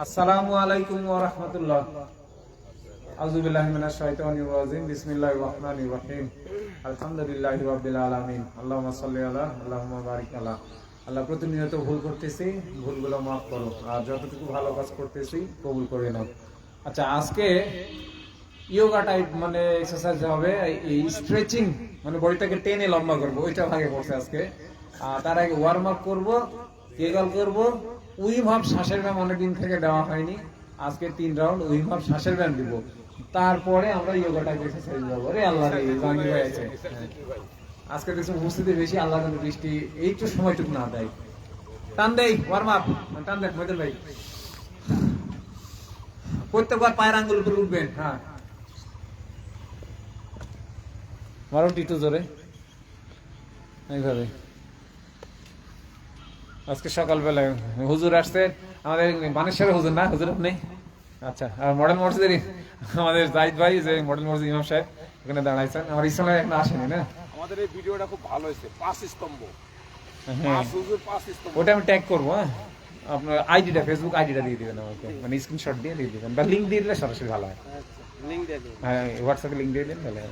আসসালামু আলাইকুম ওয়া রাহমাতুল্লাহ। আউযু বিল্লাহি মিনাশ শাইতানির রাজিম। বিসমিল্লাহির রহমানির রহিম। আলহামদুলিল্লাহি রাব্বিল আলামিন। আল্লাহুম্মা সাল্লি আলা আল্লাহুম্মা বারিক আলা। আল্লাহ, প্রতিনিয়ত ভুল করতেছি, ভুলগুলো মাফ করো, আর যতটুকু ভালো কাজ করতেছি কবুল করে নাও। আচ্ছা, আজকে ইয়োগা টাইপ মানে এক্সারসাইজ হবে, এই স্ট্রেচিং মানে বডিটাকে টেনে লম্বা করবো, ওইটা ভাগে পড়ছে আজকে। তার আগে ওয়ার্ম আপ করবো, কেগাল করবো, উইম আপ শ্বাসের ব্যায়াম অনেকদিন থেকে দেওয়া হয়নি, আজকে 3 রাউন্ড উইম আপ শ্বাসের ব্যায়াম দিব। তারপরে আমরা ইয়োগা টাইপ এক্সারসাইজ যাবো। রে আল্লাহ রে, জাহাঙ্গীর ভাই আছে আজকে, দেখছি উপস্থিতি বেশি, আল্লাহ কিন্তু বৃষ্টি এইটু সময়টুকু না দেয়। টান দেই, ওয়ার্ম আপ টান দেখ মহিদুল ভাই। প্রত্যেকবার পায়ের আঙ্গুল উপরে উঠবেন। হ্যাঁ, মারো টিটু জোরে, এইভাবে। আজকে সকালবেলায় হুজুর আসছে আমাদের বানেশ্বরের হুজুর, না হুজুর আপনি? আচ্ছা, আর মডেল মসজিদের আমাদের জাহিদ ভাই, যে মডেল মসজিদ ইমাম সাহেব ওখানে দাঁড়াইছেন। আমার ইসলামে এখন আসেনি না। আমাদের এই ভিডিওটা খুব ভালো হয়েছে, 5 স্তম্ভ। হ্যাঁ, ওটা আমি ট্যাগ করবো। হ্যাঁ, আপনার আইডিটা, ফেসবুক আইডিটা দিয়ে দিবেন আমাকে, মানে স্ক্রিনশট দিয়ে দিবেন, বা লিঙ্ক দিয়ে দিলে সরাসরি ভালো হয়। লিংক দিয়ে দিন। হ্যাঁ, হোয়াটসঅ্যাপে লিঙ্ক দিয়ে দিন, তাহলে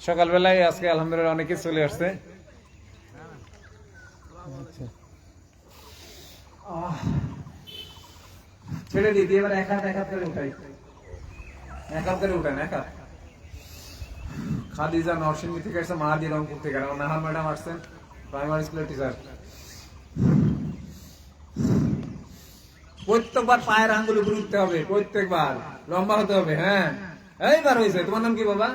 সকালবেলায় আজকে আলহামদুলিল্লাহ অনেকে চলে আসছে। ছেড়ে দিতে এবার এক হাত করে উঠাই, এক হাত করে উঠান, এক হাত। খাদিজা নরসিংদী থেকে আসছে, মাহাদি রংপুর থেকে, আর নাহার ম্যাডাম আসছেন, প্রাইমারি স্কুলের টিচার। প্রত্যেকবার পায়ের আঙ্গুল উপরে উঠতে হবে, প্রত্যেকবার লম্বা হতে হবে। হ্যাঁ, এইবার হয়েছে। তোমার নাম কি বাবা?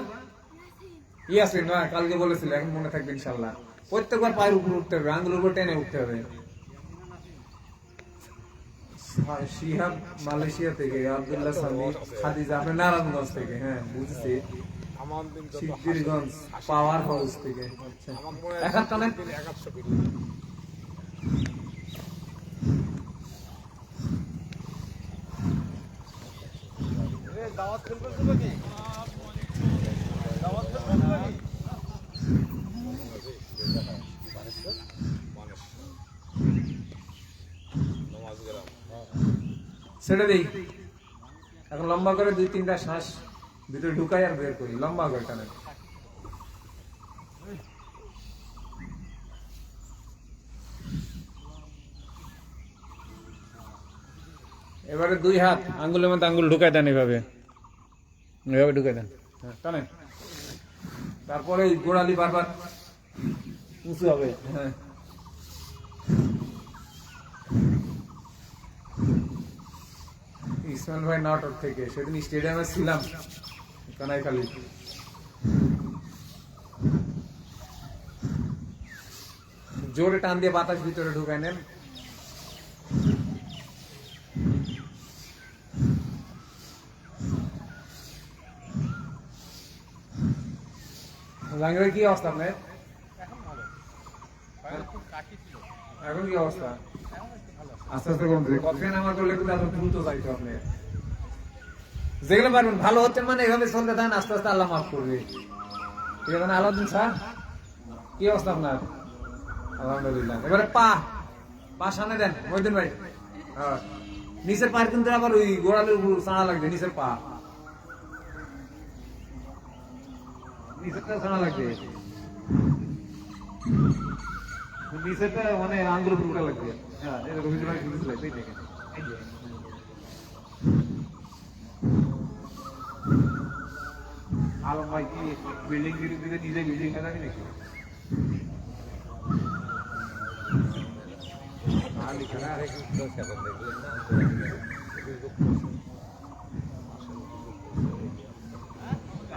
ইয়াসিন না? কালকে বলেছিল, এখন মনে থাকবে ইনশাল্লাহ। প্রত্যেকবার পায়ের উপর উঠতে হবে, আঙ্গুল উপর টেনে উঠতে হবে। শিহাব মালয়েশিয়া থেকে, আব্দুল্লাহ সামি, খাদিজা আপনার নারায়ণগঞ্জ থেকে। হ্যাঁ, বুঝছি। সিদ্ধিরগঞ্জ পাওয়ার হাউস থেকে। এখন টানেন। দাওয়াত খেলবেন তো নাকি? দাওয়াত খেলবেন তো নাকি? ছেড়ে দেই। এখন লম্বা করে 2-3টা শ্বাস ভিতরে ঢুকাই আর বের করি, লম্বা করে টানেন। এবারে 2 হাত আঙ্গুলের মধ্যে আঙ্গুল ঢুকাই দেন, এভাবে এভাবে ঢুকাই দেন। হ্যাঁ, টানেন। তারপরে গোড়ালি বারবার উঁচু হবে। হ্যাঁ, ইসমাইল ভাই নাটক থেকে, সেদিন স্টেডিয়ামে ছিলাম কানাইখালী। জোরে টান দিয়ে বাতাস ভিতরে ঢুকাই নেন। জাহাঙ্গীর, কি অবস্থা আপনার? এখন কি অবস্থা? আস্তে আস্তে কমছে। কতক্ষণ আমার করলে কিন্তু এত দ্রুত যাইতো আপনি। যেগুলো পারবেন ভালো হচ্ছে, মানে এভাবে চলতে থাকেন, আস্তে আস্তে আল্লাহ মাফ করবে। ঠিক আছে না? আলাউদ্দিন স্যার, কি অবস্থা আপনার? আলহামদুলিল্লাহ। এবারে পা সামনে দেন মহিউদ্দিন ভাই। হ্যাঁ, নিচের পায়ের কিন্তু আবার ওই গোড়ালির উপর চাড়া লাগবে, নিচের পা, নিচেরটা চাড়া লাগবে, নিচেরটা মানে আঙ্গুল উপর উঠা লাগবে। হ্যাঁ, এরকম লাগবে, দেখেন। আলম ভাই কি বিল্ডিং দিকে নিজে বিল্ডিং খেলাবি নাকি?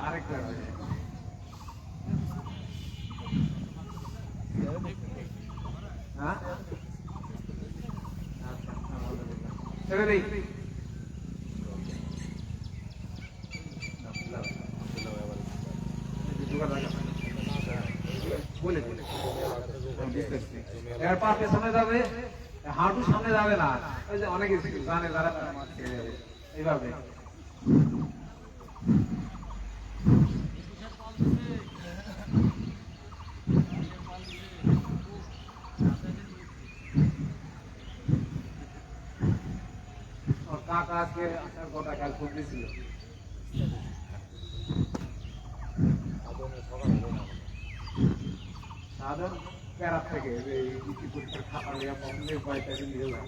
আরেকটা ছেড়ে দেই। এর পা পেছনে যাবে, হাঁটু সামনে যাবে না। ওই যে অনেকে জানে যারা, এইভাবে। কাকা আজকে আসার কথা কাল ফোন দিয়েছিল। সাধারণ প্যারাত থেকে যে ইতি পরীক্ষার খাতা নিয়ে পছন্দের বাড়িটাকে নিয়ে যান।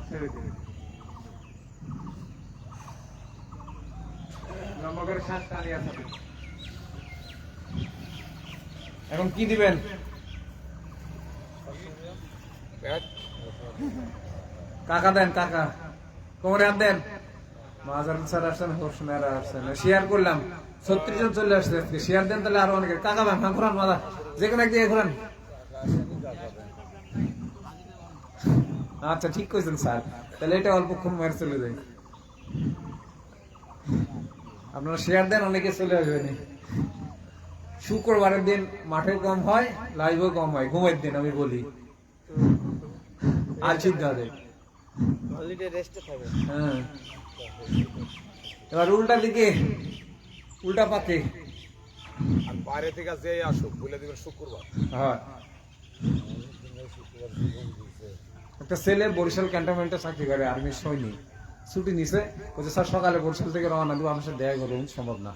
ছেড়ে দিন লম্বা করে শ্বাস টানিয়ে আসেন। এখন কি দিবেন? কাকা দেন, কাকা কোমরে হাত দেন। মাজারুল স্যার আসছেন, হোসেনারা আসছেন, শেয়ার করলাম 36 জন চলে আসছে। শেয়ার দেন তাহলে আরো অনেকে। কাকা দেন, হ্যাঁ ঘোরান মাথা, যে কোনো একদিকে ঘোরান। আচ্ছা ঠিক কইছেন স্যার, তাহলে এটা অল্পক্ষণ মার চলে যায়। আপনারা শেয়ার দেন, অনেকে চলে আসবেন। শুক্রবারের দিন মাঠেও কম হয়, লাইভও কম হয়, ঘুমের দিন আমি বলি। আর চিন্তাতে হ্যাঁ, এবার উল্টা দিকে, উল্টা পাকে আর বাইরে থেকে যে আসুক বলে দিবেন শুক্রবার। হ্যাঁ, একটা ছেলে বরিশাল ক্যান্টনমেন্টে চাকরি করে, আর্মির সৈনিক, ছুটি নিছে। বলছে স্যার সকালে বরিশাল থেকে রওনা দিব, আমার সাথে দেখা করবো, সম্ভব না।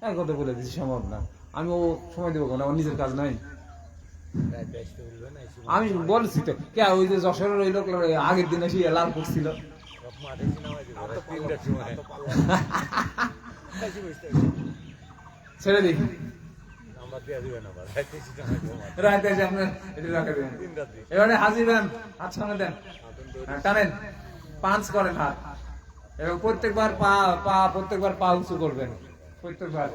এক কথা বলে দিচ্ছি, সম্ভব না। আমি ও সময় দেবো কেন, আমার নিজের কাজ নাই। আমি বলছি তো কে, ওই যে যশোরের ওই লোক আগের দিন এসে লাল করছিল। ছেড়ে দিই, রাতে এসে আপনার এটা রাখা দেবেন। এবারে হাজির দেন, হাত সামনে দেন, টানেন, পাঞ্চ করেন হাত। এবং প্রত্যেকবার প্রত্যেকবার পা উঁচু করবেন, প্রত্যেকবার।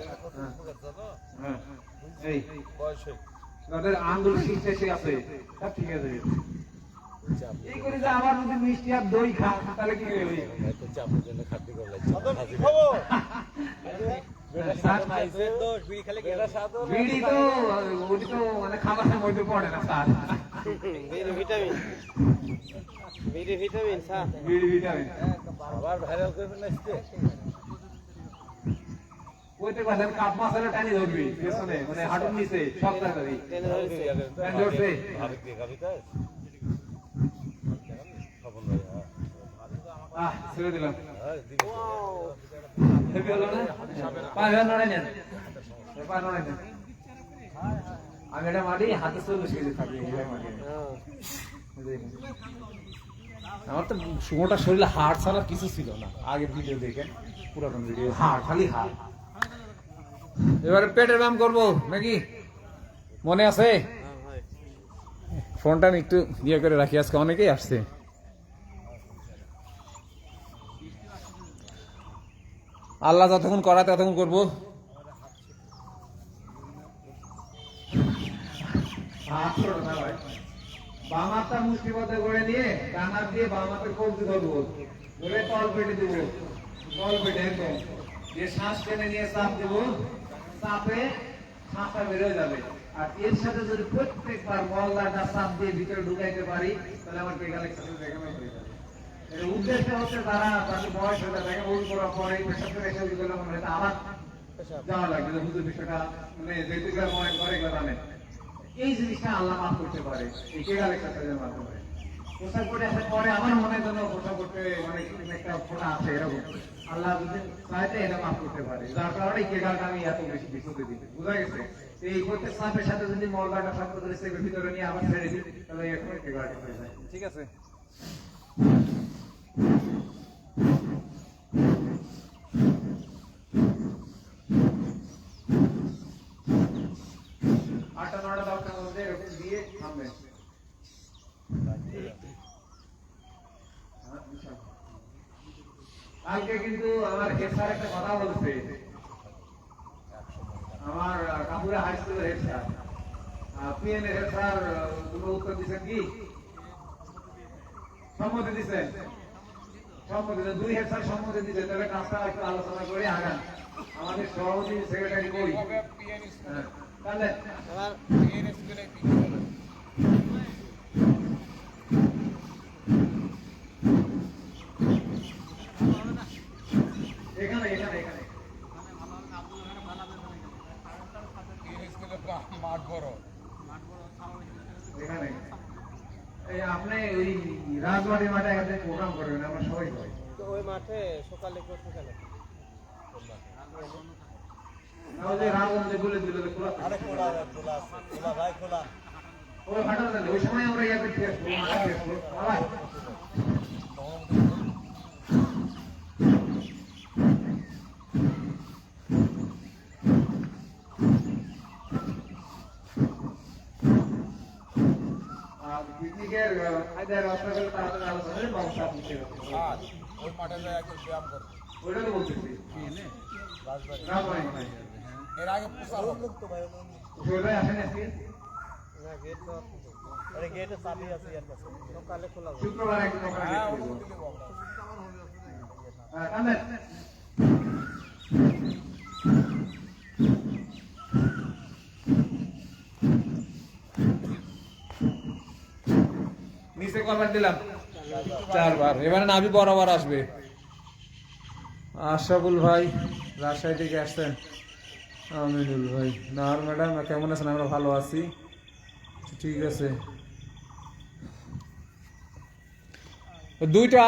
এই তাদের আঙ্গুল শীর্ষে এসে আছে, সব ঠিক আছে। এই করে যে আবার যদি মিষ্টি আর দই খান তাহলে কি হবে? বিড়ি তো ওটি তো মানে খাবারের মধ্যে পড়ে না স্যার। ভিটামিন স্যার, বিড়ি ভিটামিন আবার ভাইরাল করবেন না আজকে। ওইতে বাজার কাপ মাছালা টানি ধরবি পেছনে, মানে হাঁটুর নিচে সব তাড়াতাড়ি টেনে ধরেছে। ধরছে। ছেড়ে দিলাম। হেভি হলো না? পা নড়াই নেন, পা নড়াই নেন। আমি এটা মাটি হাতে 40 কেজি থাকি, মাটি আমার তো সুমোটা শরীরে হাড় ছাড়া কিছু ছিল না। আগের ভিডিও দেখেন, পুরাতন ভিডিও, হাড়, খালি হাড়। এবারে পেটের ব্যায়াম করবো নাকি, মনে আছে? ফোনটা আমি একটু ইয়ে করে রাখি, আজকে অনেকেই আসছে। আল্লাহ যতক্ষণ করা ততক্ষণ করবো। বাম হাতটা মুষ্টিবদ্ধ করে নিয়ে ডান হাত দিয়ে বাম হাতের কবজি ধরবো, ধরে তল পেটে দেবো, তল পেটে একদম দিয়ে শ্বাস টেনে নিয়ে চাপ দেবো। চাপে শ্বাসটা বেরোয় যাবে। আর এর সাথে যদি প্রত্যেকবার মলদাটা চাপ দিয়ে ভিতরে ঢুকাইতে পারি, তাহলে আমার পেগাল এক্সারসাইজ দেখানো হয়ে যাবে। এর উদ্দেশ্য হচ্ছে তারা তাদের বয়স হয়ে যাবে, ওই করার পরে পেশাব করে এসে দিলে মনে হয় আবার যাওয়া লাগবে, যে হুজুর বিষয়টা মানে যেগুলো মনে করে এগুলো জানেন। এই জিনিসটা আল্লাহ মাফ করতে পারে এই পেগাল এক্সারসাইজের মাধ্যমে। পোশাক করে আসার পরে আমার মনের জন্য পোশাক করতে মানে একটা ফোটা আছে, এরকম আল্লাহ যদি চাইতে এটা মাফ করতে পারে। যার কারণে এই পেগালটা আমি এত বেশি বিশুদ্ধ দিই, বুঝা গেছে? এই প্রত্যেক সাপের সাথে যদি মলদাটা শক্ত করে সেগুলোর ভিতরে নিয়ে আবার ছেড়ে দিই, তাহলে এখন পেগালটা হয়ে যায়। ঠিক আছে? আটটা 9টা 10টার মধ্যে এরকম দিয়ে থামবেন। কালকে কিন্তু আমার হেড স্যার একটা কথা বলছে, আমার কাপুরা হাই স্কুলের হেড স্যার, পিএন এর হেড স্যার কোনো উত্তর দিচ্ছেন কি? সম্মতি দিচ্ছেন? সম্মতি, 2 হেড স্যার সম্মতি দিচ্ছেন। তাহলে কাজটা একটু আলোচনা করে আগান। আমাদের সভাপতি সেক্রেটারি কই? তাহলে এখানে এখানে এখানে রাঙামাটি মাঠে একটা প্রোগ্রাম করবেন আমরা সবাই করি তো ওই মাঠে সকালে কেউ থাকে না তাহলে রাজগঞ্জে গুলে দিলে তো খোলা আরে খোলা খোলা আছে খোলা ভাই খোলা ওই হাঁটা দিলে ওই সময় আমরা ইয়া করতে আসবো মাঠে আসবো আবার আর পিকনিকের খাদ্যের ব্যবস্থা করলে তাড়াতাড়ি আলোচনা হবে ব্যবস্থা আপনি আর ওই মাঠে যায় একজন ব্যায়াম করবে ওইটা তো বলতেছি রাজবাড়ি রাজবাড়ি এর আগে প্রচার হবে ওইটাই আসেন আজকে না গেট তো আরে গেটে চাবি আছে এর কাছে সকালে খোলা হবে শুক্রবার একদিন ওখানে হ্যাঁ গেট করবো। অনুমতি দেবো আমরা কান্দেন নিচে কবার দিলাম 4 বার এবারে নাভি বরাবর আসবে আশরাফুল ভাই রাজশাহী থেকে আসছেন আমিনুল ভাই নাহার ম্যাডাম কেমন আছেন আমরা ভালো আছি ঠিক আছে দুইটা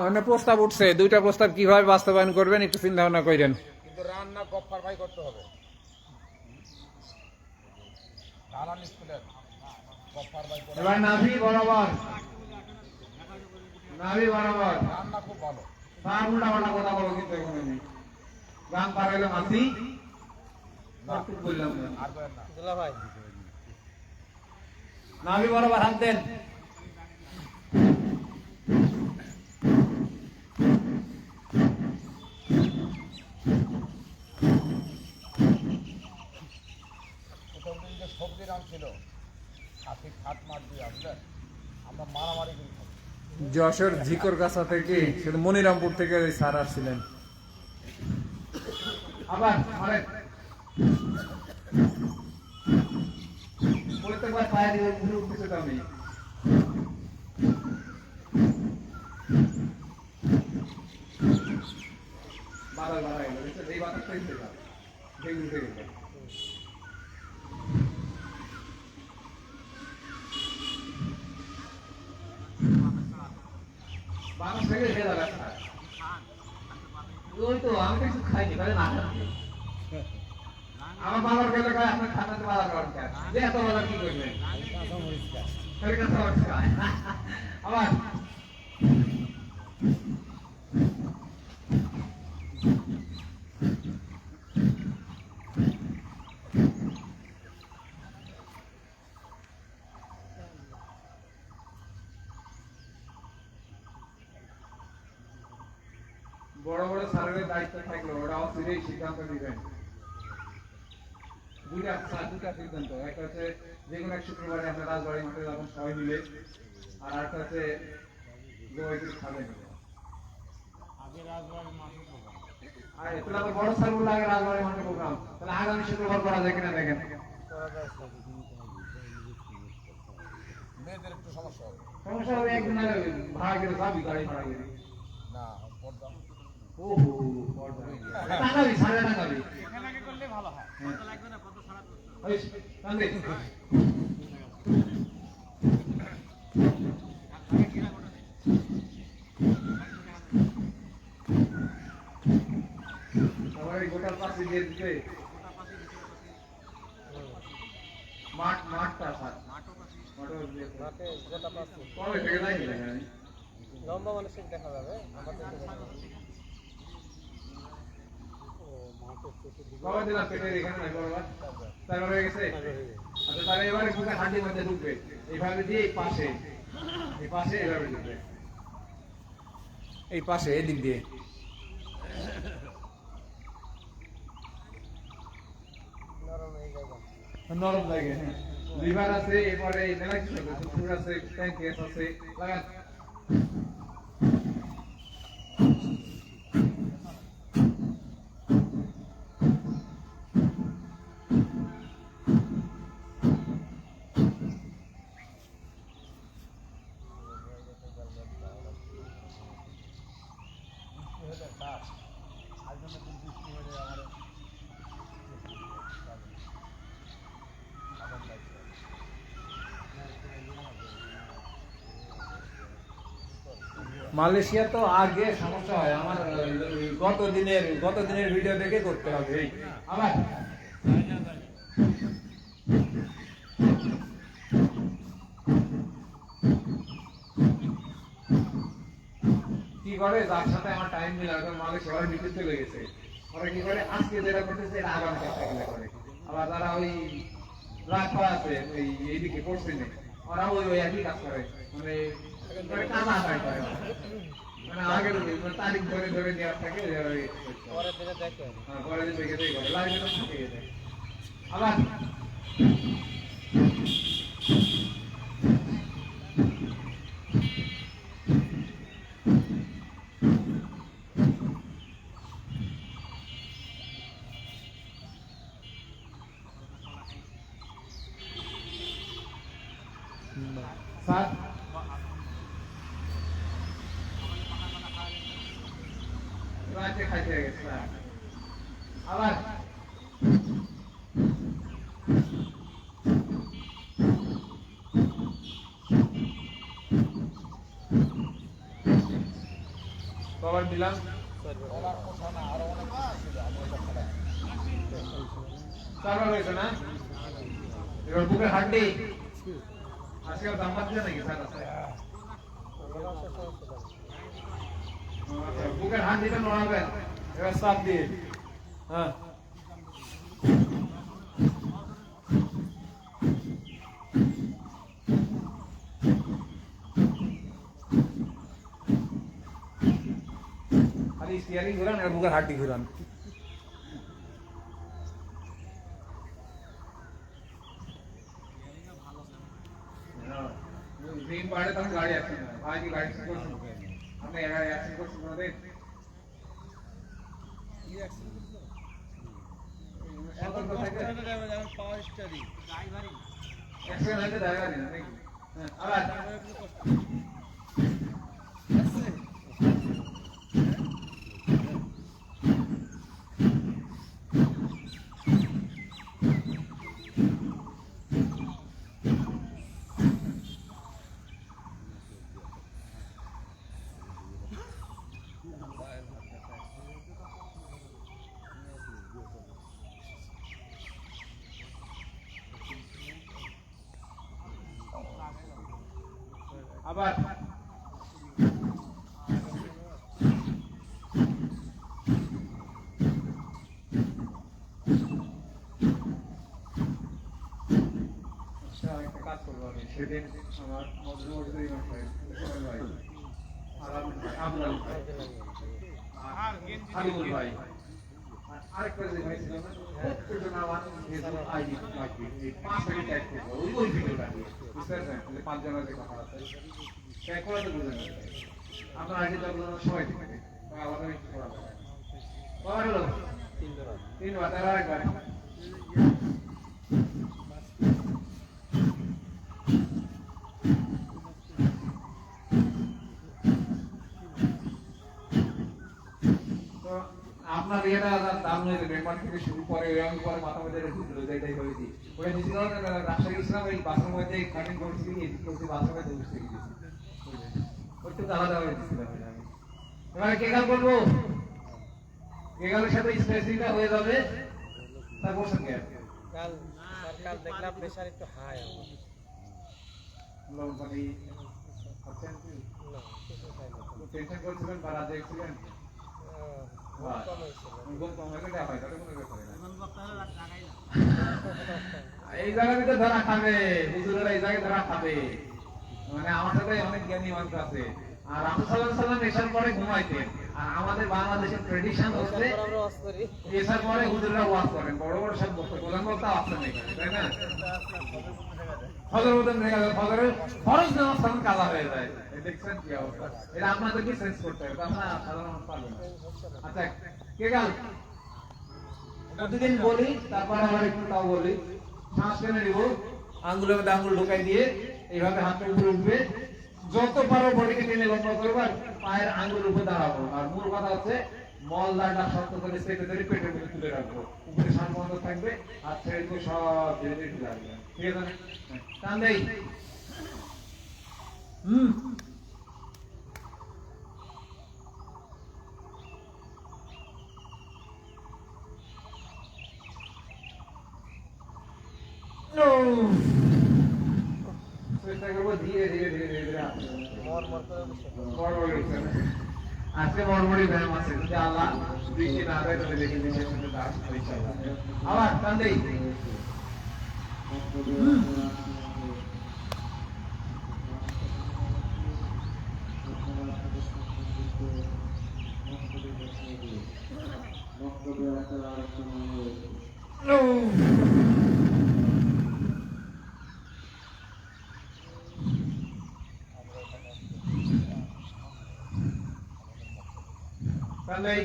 মানে প্রস্তাব উঠছে দুইটা প্রস্তাব কিভাবে বাস্তবায়ন করবেন একটু চিন্তা ভাবনা করেন কিন্তু রান্না গপ্পার ভাই করতে হবে দালান স্কুলের গপ্পার ভাই করে এবার নাভি বরাবর নাভি বরাবর রান্না খুব ভালো তার উল্টা পাল্টা কথা বলো কিন্তু এখন আমি গান পার হইলে মাসি ঠিক বললাম না আর করেন না দুলা ভাই নাভি বরাবর হাত দেন প্রথম দিন যে সবজি রান ছিল হাতি খাট মার দিয়ে আসলে আমরা মারামারি করে খাবো যশোর ঝিকর কাছা থেকে সেটা মনিরামপুর থেকে ওই স্যার আসছিলেন আবার আরে প্রত্যেকবার পায়ে দিয়ে ঘুরে উঠতেছে তো আমি বাড়াই বাড়াই এই বাতাসটা উঠে গেল ঢেউ উঠে গেল বাতাস থেকে উঠে গেল ওই তো আমি তো কিছু খাইনি তাহলে না আমার বাবার গেলে খায় আপনার ঠান্ডাতে বাজার করেন কেন যে এত বাজার কি করবেন তাহলে কাঁচা মরিচ খায় আবার বড় বড় সার্ভের দায়িত্ব থাকলো ওরা অচিরেই সিদ্ধান্ত দিবেন দুটা সিদ্ধান্ত একটা হচ্ছে যে কোনো এক শুক্রবারে আমরা রাজবাড়ি মাঠে যাবেন সবাই মিলে আর একটা হচ্ছে গোয়াই কিছু খাবেন আর এগুলো আবার বড় সার্ভগুলো আগে রাজবাড়ি মাঠে প্রোগ্রাম তাহলে আগামী শুক্রবার করা যায় কিনা দেখেন করা যায় মেয়েদের একটু সমস্যা হবে সমস্যা হবে একদিন আগে ভাড়া করে যাবি গাড়ি ভাড়া করে না পর্দা ওহো টাঙ্গাবি সাড়ে টাঙ্গাবি এখানে আগে করলে ভালো হয় কত লাগবে না কত সারা ওই টাঙ্গে আমার এই গোটার পাশে দিয়ে দিতে মাঠটা স্যার মাঠও দিয়ে মাঠে গোটা পাচ্ছি কবে থেকে যাই আমি লম্বা মানুষের দেখা যাবে আমাদের তো দেখা যাবে ও মাঠে কবে দিলাম পেটের এখানে নাই বড় তারপর হয়ে গেছে আচ্ছা তাহলে এবারে বুকে হাঁটির মধ্যে ঢুকবে এইভাবে দিয়ে এই পাশে এইভাবে ঢুকবে এই পাশে এদিক দিয়ে নরম হয়ে যাবে নরম লাগে হ্যাঁ লিভার আছে এরপরে মেলা কিছু আছে সুর আছে প্যানক্রিয়াস আছে লাগান মালয়েশিয়া তো আগে সমস্যা হয় আমার গত দিনের ভিডিও দেখে করতে হবে এই আবার কি করে যার সাথে আমার টাইম মিলার মালয়েশিয়া ওরা বিদ্যুৎ চলে গেছে ওরা কি করে আজকে যেটা করতেছে এটা আগামী কাজটা করে আবার তারা ওই রাখা আছে ওই এইদিকে পড়ছে না ওরা ওই একই কাজ করে মানে কাজ আদায় করে মানে আগের তারিখ ধরে ধরে দেওয়ার থাকে পরে দিনে দেখে পরে দিন দেখে দেখে করে লাইভে তো থাকে গেছে আবার স্যার রাতে খাইতে গেছে স্যার আবার কবার দিলাম বলার কথা না, আরো অনেক কিছু ছিল, আমি ওইটা ফেলাই। চারবার হয়েছে না এবার বুকের হাড্ডি আজকাল দাম বাড়ছে নাকি স্যার আছে বুকের হাড্ডিটা নড়াবেন এবার চাপ দিয়ে হ্যাঁ খালি স্টিয়ারিং ঘুরান আর বুকের হাড্ডি ঘুরান গ্রিন পাড়ে তখন গাড়ি আসছে না ভাই কি গাড়ি করছেন আপনি গাড়ি অ্যাক্সিডেন্ট করছেন কোনোদিন অ্যাক্সিডেন্ট হয়েছে ড্রাইভারই না নাকি হ্যাঁ আবার আবার একটা কাজ করবো আমি সেদিন আমার মজুরি ভাই আর আবুল ভাই হাবিবুল ভাই আরেকটা যে ভাই ছিল না প্রত্যেকজন আমার ফেসবুক আইডি লাগবে এই 5 মিনিট ট্যাগ করবো ওই ভিডিওটা দিয়ে বুঝতে পারছেন যে 5 জনের যে কথা আছে ট্যাগ করে তো বুঝলেন আপনার আইডি তো সবাই দেখবে আলাদা কিছু করা যাবে কবার হলো 3বার তার আরেকবার আপনার এটা দাম নিয়ে দেবে মেম্বার থেকে শুরু করে আমি পরে মাথা মধ্যে ঢুকলো যেটাই হয়েছি ওই দিছিল না রাজশাহী ইসলাম ওই বাসের মধ্যে কাটিং করছি এদিক করছি বাসের মধ্যে বসে গেছি একটু আলাদা হয়ে দিচ্ছিলাম আমি এবারে কে গাল করবো কে গালের সাথে স্পেসিটা হয়ে যাবে তারপর সঙ্গে কাল সরকার দেখলাম প্রেসার একটু হাই লোক মানে আছেন কি না কিছু খাই না টেনশন করছিলেন বা রাজে ছিলেন এই জায়গাতে ধরা খাবে হুজুরেরা এই জায়গায় ধরা খাবে মানে আমার সাথে অনেক জ্ঞানী মানুষ আছে আর রাসূল সাল্লাল্লাহু আলাইহি ওয়াসাল্লাম এসার পরে ঘুমাইতেন আর আমাদের বাংলাদেশের ট্রেডিশন হচ্ছে এসার পরে হুজুররা ওয়াজ করেন বড় বড় সব বক্তব্য বলেন বলতে আসছেন তাই না ফজর মতন দেখা যায় ফজরের ফরজ নামাজ তখন কাজা হয়ে যায় দেখছেন কি অবস্থা এটা আপনাদেরকে সেন্স করতে হবে আপনারা সাধারণ মানুষ পারবেন না আচ্ছা কে গেল প্রতিদিন বলি তারপরে আবার একটু তাও বলি শ্বাস টেনে নিব আঙ্গুলের মধ্যে আঙ্গুল ঢোকাই দিয়ে এইভাবে হাতটা উপরে উঠবে যত পারো বডিকে টেনে লম্বা করবো আর পায়ের আঙ্গুলের উপরে দাঁড়াবো আর মূল কথা হচ্ছে মলদারটা শক্ত করে চেপে ধরে পেটের মধ্যে তুলে রাখবো উপরে শ্বাস বন্ধ থাকবে আর ছেড়ে দিয়ে সব ধীরে ধীরে তুলে রাখবেন ঠিক আছে টান দেই চেষ্টা করবো ধীরে ধীরে ধীরে ধীরে ধীরে আসতে। মর মর করে বসে মরমরি উঠছে না। আজকে মরমরি ব্যায়াম আছে, যদি আল্লাহ বৃষ্টি না দেয় তবে দেখে দিন সাথে দাস ইনশাআল্লাহ। আবার টান দেই। টান দেই।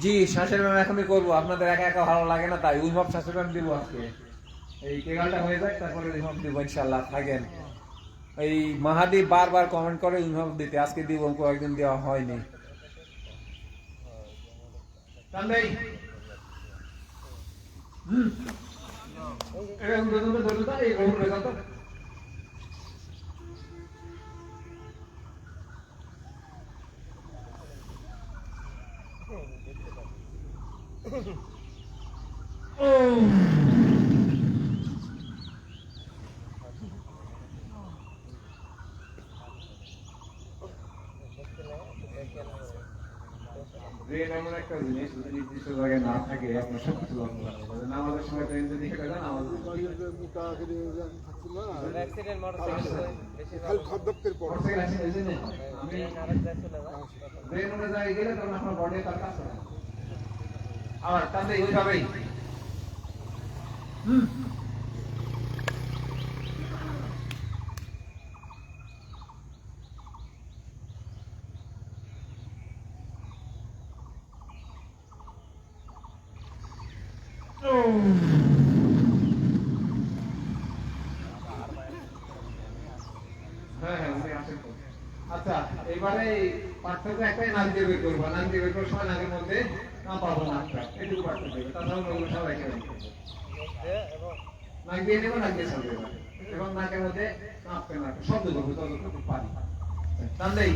জি, শ্বাসের ব্যায়াম এখনই করবো, আপনাদের একা একা ভালো লাগে না তাই উইভাব শ্বাসের ব্যায়াম দিব আজকে। এই কেগালটা হয়ে যাক, তারপরে উইভাব দিব ইনশাআল্লাহ। থাকেন। এই মাহাদি বারবার কমেন্ট করে উইভাব দিতে, আজকে দিব, কয়েকদিন দেওয়া হয়নি। টান দেই। এরকম ধরুন তো, ধরুন তো, এই ঘুম রেখা তো। ব্রেন এমন একটা জিনিস, যদি নির্দিষ্ট জায়গায় না থাকে আপনার সব কিছু লক্ষ্য রাখতে হবে। নামাজের সময় ট্রেন যদি হেঁটে যান, নামাজ অ্যাক্সিডেন্ট মোটরসাইকেল বেশিরভাগ মোটরসাইকেল আছে, এই জন্য আমি আরেক জায়গায় চলে যায় ব্রেন অন্য জায়গায় গেলে তখন আপনার বডি তার কাছে না। আবার টান দেই ওইভাবেই। হ্যাঁ হ্যাঁ, উনি আসেন তো। আচ্ছা, এবারে পার্থক্য একটাই, নাক দিয়ে বের করবো। নাক দিয়ে বের করার সময় নাকের মধ্যে না পাবো নাকটা, এটুকু পার্থক্য দেবে। তাছাড়া ওগুলো সব একই রকম। এবং নাক দিয়ে নেবো, নাক দিয়ে ছাড়বে এবার। এবং নাকের মধ্যে নাকতে নাকে শব্দ করবো যতটুকু পারি। টান দেই।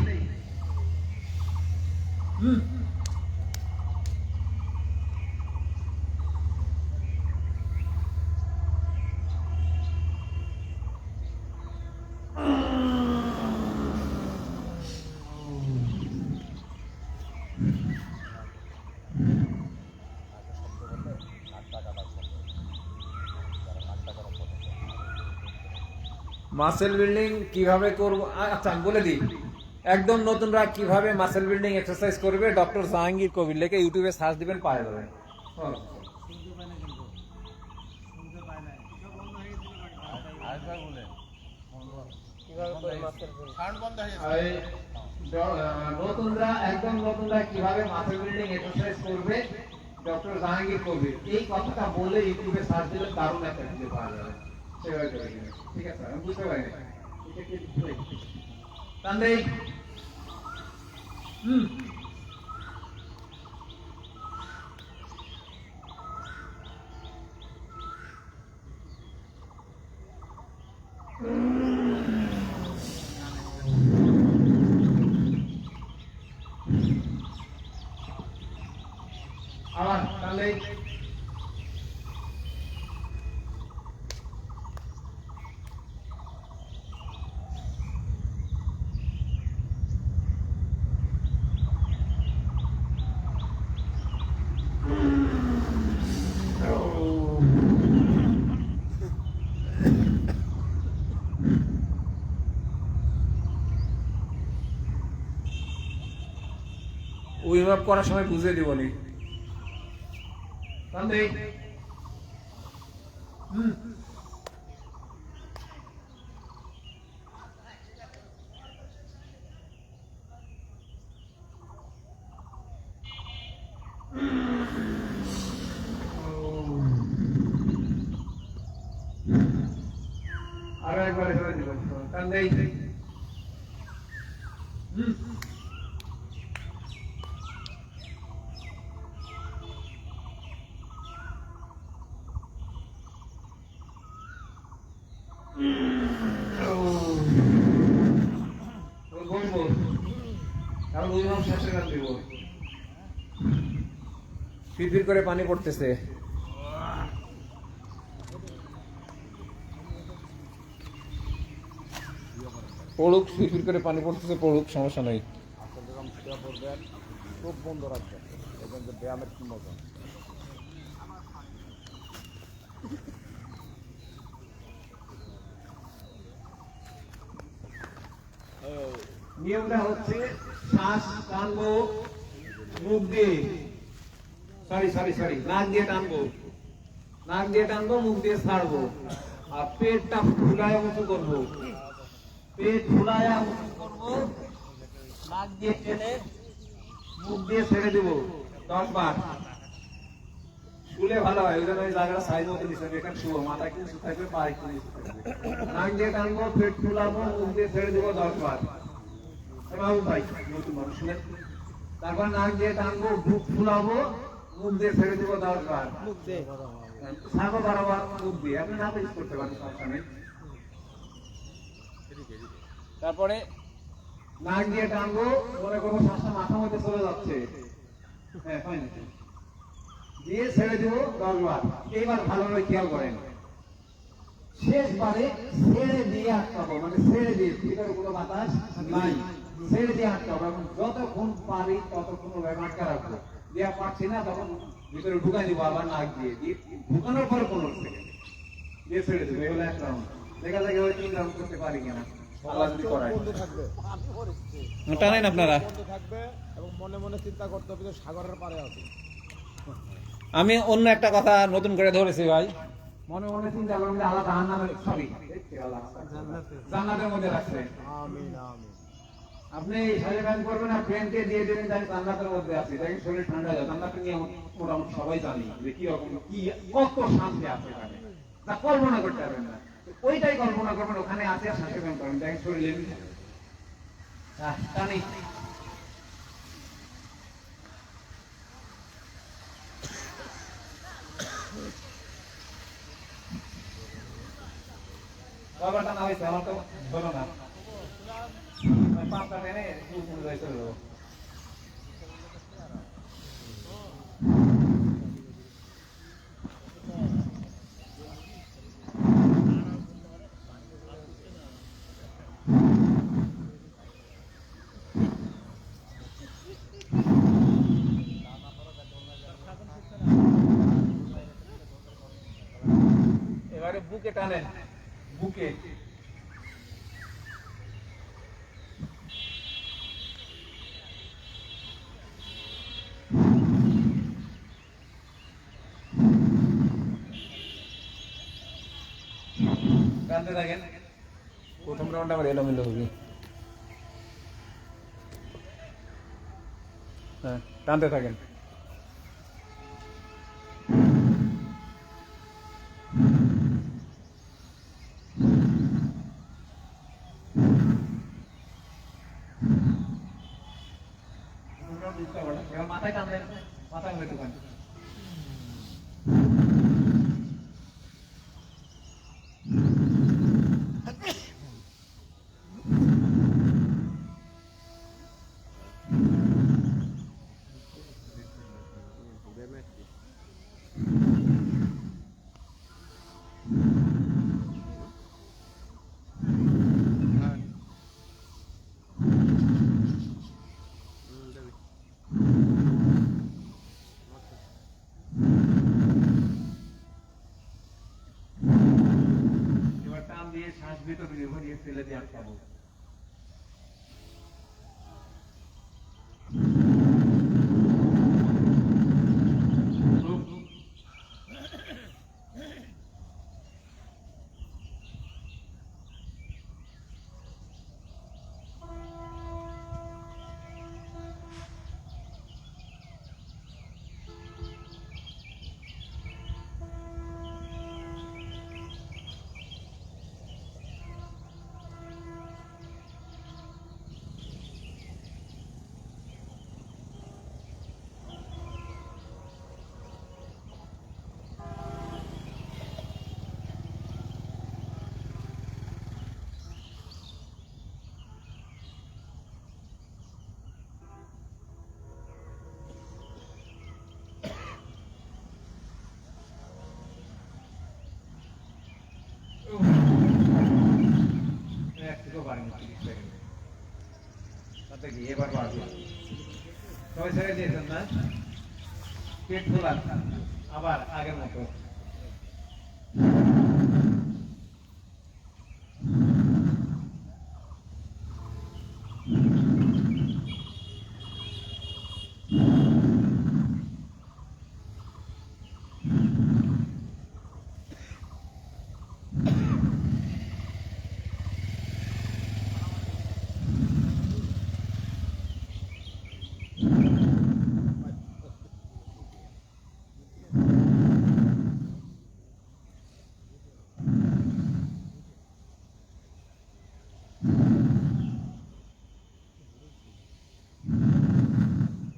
মাসেল বিল্ডিং কিভাবে করব? আচ্ছা, আমি বলে দিই। একদম নতুনরা কিভাবে মাসেল বিল্ডিং এক্সারসাইজ করবে, ডক্টর জাহাঙ্গীর কবির লেখে ইউটিউবে সার্চ দিবেন, পাওয়া যাবে। কিভাবে করে মাছের নতুনরা, একদম নতুনরা কিভাবে মাসেল বিল্ডিং এক্সারসাইজ করবে, ডক্টর জাহাঙ্গীর কবির, এই কথাটা বলে ইউটিউবে সার্চ দিলে দারুণ একটা ভিডিও পাওয়া যাবে। সেভাবে করে দিবেন। ঠিক আছে, আমি বুঝতে পারিনি। টান দেই। আবার টান দেই। উইমাপ করার সময় বুঝে দিবনি। টান দেই। আরো একবার এভাবে দিব। টান দেই। বলবো কারণ ওই মাস শেষে গান দিব ফিরফির করে পানি পড়তেছে পড়ুক ফিরফির করে পানি পড়তেছে পড়ুক সমস্যা নাই আসলে যখন শুয়ে পড়বেন চোখ বন্ধ রাখবেন দেখবেন যে ব্যায়ামের কি মজা। নিয়মটা হচ্ছে শ্বাস টানবো মুখ দিয়ে সরি নাক দিয়ে টানবো মুখ দিয়ে ছাড়বো আর পেটটা ফুলায় উঁচু করবো পেট ফুলায় উঁচু করবো নাক দিয়ে টেনে মুখ দিয়ে ছেড়ে দেবো 10 বার শুলে ভালো হয় ওই জন্য ওই জায়গাটা সাইজ মতো নিচ্ছে এখানে শুভ মাথা একটু নিচু থাকবে পা একটু নিচু থাকবে নাক দিয়ে টানবো পেট ফুলাবো মুখ দিয়ে ছেড়ে দেবো 10 বার ভাই নতুন মানুষ শুনে তারপর নাক দিয়ে টানবো বুক ফুলাবো মুখ দিয়ে ছেড়ে দেবো 10 বার মুখ দে ছাগো বারবার মুখ দিয়ে আপনি না ইউজ করতে পারেন সমস্যা নেই তারপরে নাক দিয়ে টানবো মনে করবো শ্বাসটা মাথা মধ্যে চলে যাচ্ছে হ্যাঁ ফাইন দিয়ে ছেড়ে দেবো 10 বার এইবার ভালোভাবে খেয়াল করেন শেষবারে ছেড়ে দিয়ে আটকাবো মানে ছেড়ে দিয়ে ভিতরে কোনো বাতাস নাই ছেড়ে দিয়ে আটকাবো এবং যতক্ষণ পারি ততক্ষণ আটকা রাখবো দেওয়া পারছি না তখন ভিতরে ঢুকাই দিব আবার নাক দিয়ে ঢুকানোর পরে 15 সেকেন্ড দিয়ে ছেড়ে দেবো এগুলো 1 রাউন্ড দেখা যায় ওই 3 রাউন্ড করতে পারি কিনা আল্লাহ যদি করায় বন্ধ থাকবে টানেন আপনারা বন্ধ থাকবে এবং মনে মনে চিন্তা করতে হবে যে সাগরের পাড়ে আছে। আমি অন্য একটা কথা নতুন করে ধরেছি ভাই মনে মনে চিন্তা করবেন যে আল্লাহ জাহান্নামের সরি জান্নাতের মধ্যে রাখছে আমিন আমিন। আপনি সাজে কাজ করবেন আর ফ্রেন্ডকে দিয়ে দেবেন তাই জান্নাতের মধ্যে আছে দেখেন শরীর ঠান্ডা যায় জান্নাত নিয়ে মোটামুটি সবাই জানি যে কি রকম কি কত শান্তি আছে এখানে তা কল্পনা করতে পারবেন না ওইটাই কল্পনা করবেন ওখানে আছে আর শ্বাসে ব্যায়াম করেন দেখেন শরীর এমনি টানি বাবাটা না হয়েছে আমার তো হলো না পাঁচটা টেনে চলে যাবো এবারে বুকে টানেন বুকে টানতে থাকেন প্রথম রাউন্ড আবার এলোমেলো হবে হ্যাঁ টানতে থাকেন মাথায় টানলেন মাথায় মেটু টান এবার টান দিয়ে শ্বাস ভিতরে ভরিয়ে ফেলে দিয়ে আটকাবো আচ্ছা কি এবার বাড়বে সবাই ছেড়ে দিয়েছেন না পেট খোলা আবার আগের মতো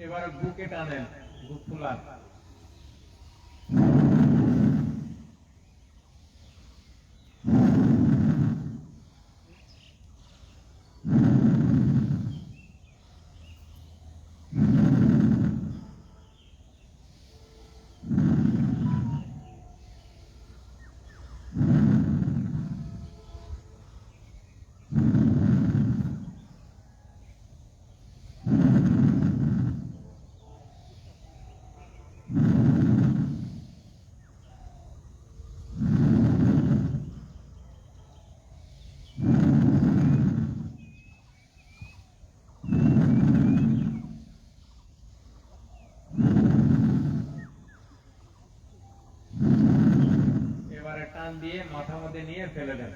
এবার বুকে টানেন বুক খোলা এবারে টান দিয়ে মাথা মধ্যে নিয়ে ফেলে দেন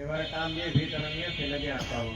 এবারে টান দিয়ে ভিতরে নিয়ে ফেলে দিয়ে আসতে হবে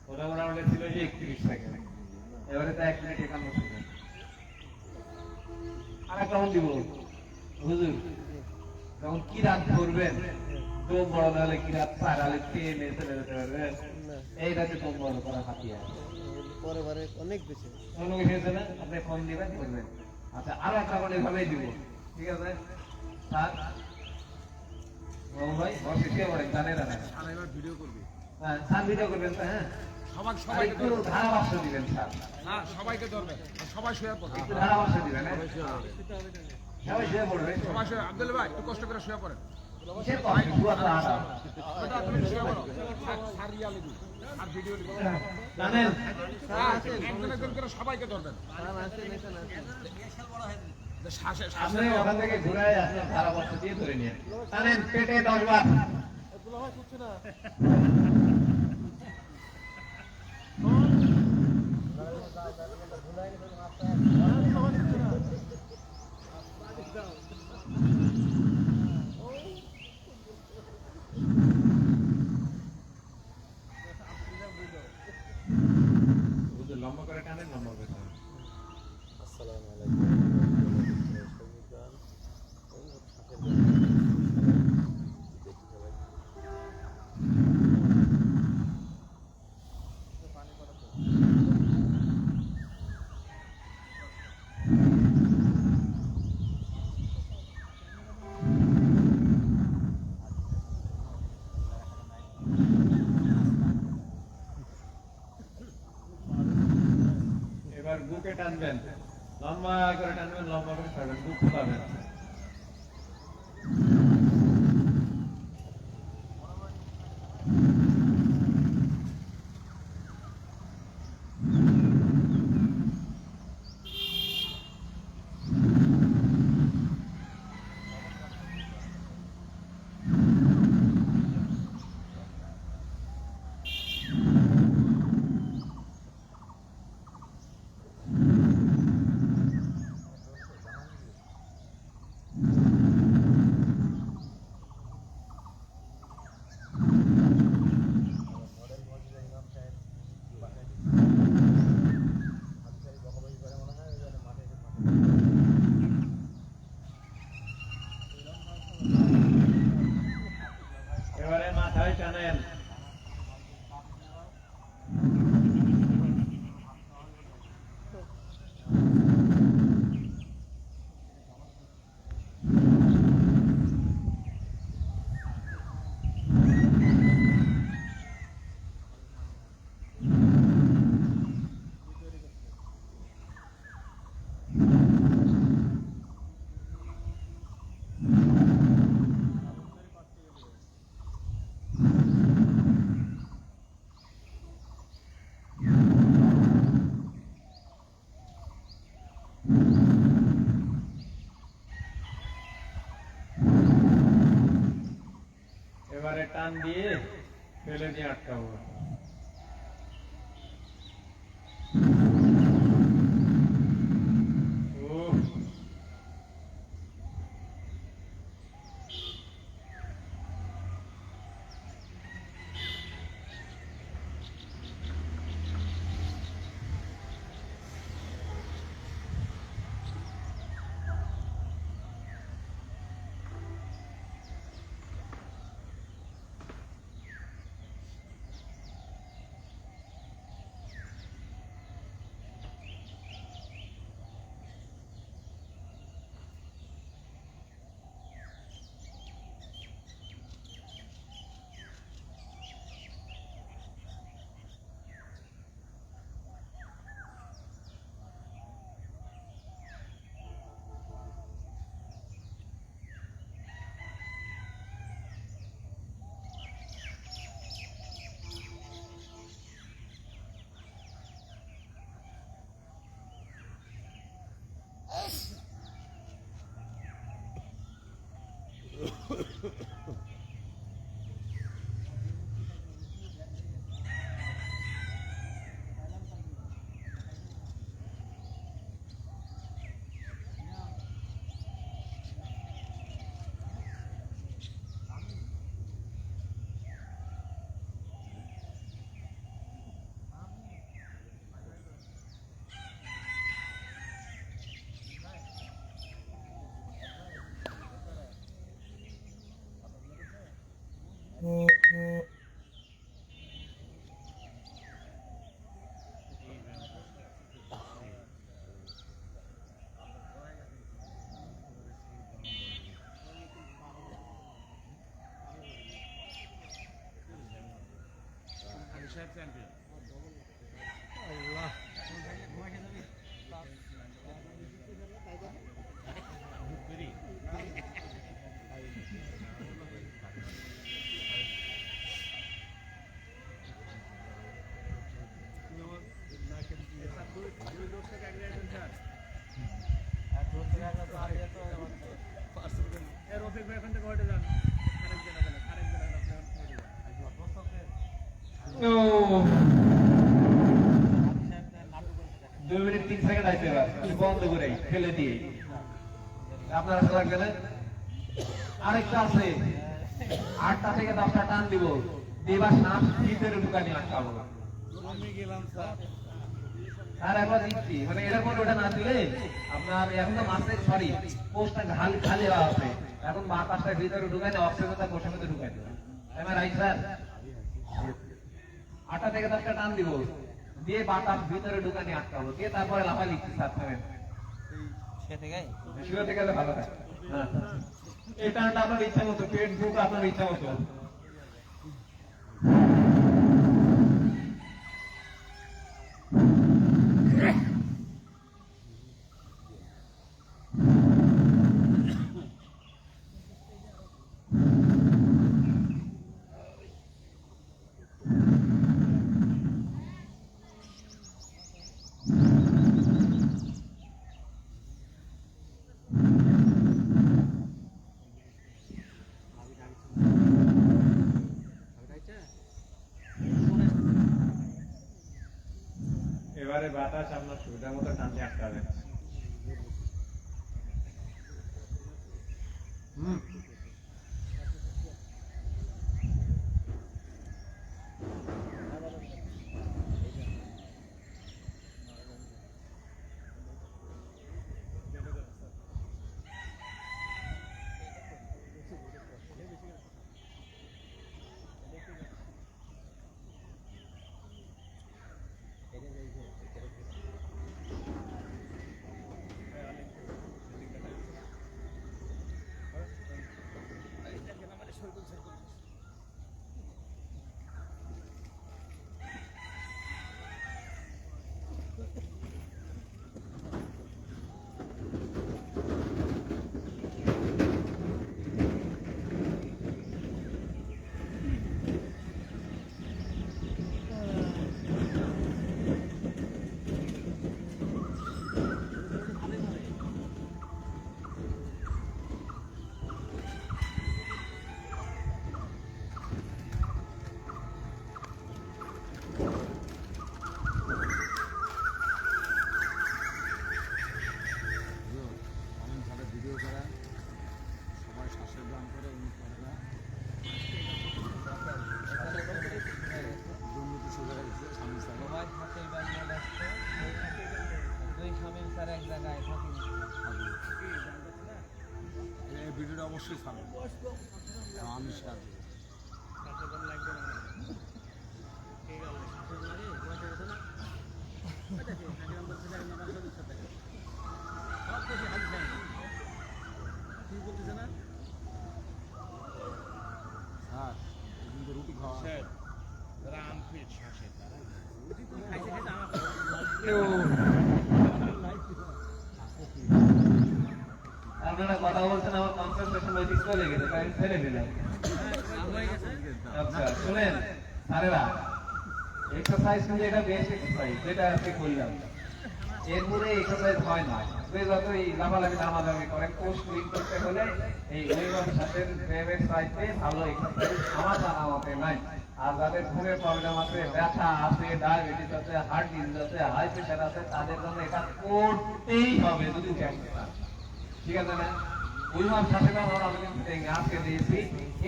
ওরা মোটামুটি ছিল যে 31 সেকেন্ড এবারে তো 1 মিনিট 51 সেকেন্ড আর একটা রাউন্ড দিব হুজুর যখন কি রাত করবেন দম বড় না হলে কি রাত পাড়ালে টেনে চলে যেতে পারবেন? না এই রাতে দম বড় করা হাতিয়ার পরে বারে অনেক বেশি কোনো কিছু হয়েছে না, আপনি ফোন দিবেন করবেন। আচ্ছা আরো একটা ফোন এভাবেই দিব, ঠিক আছে স্যার? ভাই বসে কে বলেন জানে না? আর এবার ভিডিও করবি হ্যাঁ স্যার ভিডিও করবেন তো, হ্যাঁ সবাইকে একটু ধারাভাষ্য দিবেন স্যার, না সবাইকে ধরবেন সবাই শুয়ে পড়ে একটু ধারাভাষ্য দিবেন, হ্যাঁ সবাই শুয়ে পড়বে। সবাই শুয়ে আব্দুল ভাই একটু কষ্ট করে শুয়ে পড়েন কিসের কষ্ট? শুয়া তো আরাম। বেটা তুমি শুয়ে পড়ো আর রিয়ালে দিই আর ভিডিও দিই জানেন একজন একজন করে সবাইকে ধরবেন শ্বাসে আপনি ওখান থেকে ঘুরে আপনার ধারাভাষ্য দিয়ে ধরে নিয়ে জানেন পেটে 10 বার। লম্বা করে টানেন, লম্বা করে টানেন। আসসালামু আলাইকুম এবার বুকে টানবেন, লম্বা করে টানবেন, লম্বা করে ছাড়বেন, বুক ফুলাবেন। এবারে মাথায় টানেন। এবারে টান দিয়ে ফেলে দিয়ে আটকাবো। উফ, ও 2 মিনিট 3 সেকেন্ড আইছে এবার বন্ধ করে ফেলে দিয়ে আপনারা খেলা গেলেন আরেকটা আছে 8টা থেকে 10টা টান দিব দেবা সাপ ভিতরে ঢুকানি আটকাবো আমি গেলাম স্যার আর একবার দিচ্ছি মানে এরকম ওটা না দিলে আপনার এখন তো মাছের সরি পোস্টটা খালি আছে এখন বাতাসটা ভিতরে ঢুকানি অক্সিজেনটা কোষের মধ্যে ঢুকাই দেবে এম রাইট স্যার 8টা থেকে 10টা টান দিব দিয়ে বাতাস ভিতরে ঢুকানি আটকাবো দিয়ে তারপরে লাফা লিখছি স্যার থামেন শুরুতে গেলে ভালো হয় হ্যাঁ এই টানটা আপনার ইচ্ছা মতো পেট বুক আপনার ইচ্ছা মতো এবারে বাতাস আপনার সুবিধা মতো টানলে আটকাবে ভিডিওটা অবশ্যই ছাড়বেন আমি শেয়ার দেবো হ্যাঁ কিন্তু রুটি খাওয়া আপনারা কথা বলছেন আমার কনসেন্ট্রেশন ওই দিক চলে গেছে তাই ছেড়ে দিলাম আচ্ছা শুনেন স্যারেরা এক্সারসাইজ কিন্তু এটা বেস্ট এক্সারসাইজ যেটা আজকে করলাম এরপরে এক্সারসাইজ হয় না আপনি যতই লাফালাফি নামালাফি করেন কোষ ক্লিন করতে হলে এই ওয়েভার সাথে ব্যায়ামের সাইডে ভালো এক্সারসাইজ আমার জানা মতে নাই আর যাদের ঘুমের প্রবলেম আছে ব্যথা আছে ডায়াবেটিস আছে হার্ট ডিজিজ আছে হাই প্রেশার আছে তাদের জন্য এটা করতেই হবে যদি উঠে আসতে পারে ঠিক আছে না ওইভাব সাথে আমরা আজকে দিয়েছি